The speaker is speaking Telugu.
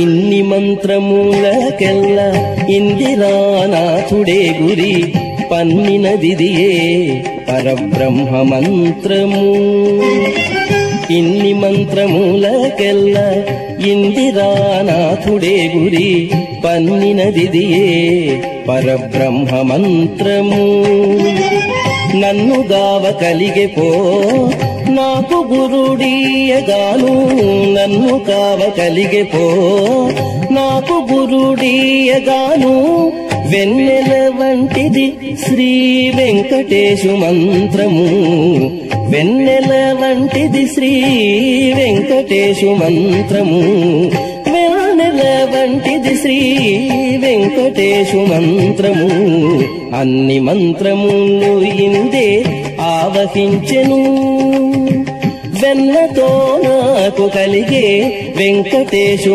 ఇన్ని మంత్రములకెల్ల ఇందిరానాథుడే గురి పన్నినదిదియే పరబ్రహ్మ మంత్రము. ఇన్ని మంత్రములకెల్ల ఇందిరానాథుడే గురి పన్నినదిదియే పరబ్రహ్మ మంత్రము. నన్ను గావ కలిగే పో నాకు గురుడీయగాను, నన్ను కావ కలిగే పో నాకు గురుడీయగాను. వెన్నెల వంటిది శ్రీ వెంకటేశు మంత్రము, వెన్నెల వంటిది శ్రీ వెంకటేశు మంత్రము, వెన్నెల వంటిది శ్రీ వెంకటేశు మంత్రము. అన్ని మంత్రములు ఇందే ఆవహించెను, వెన్నతో నాకు కలిగే వెంకటేశు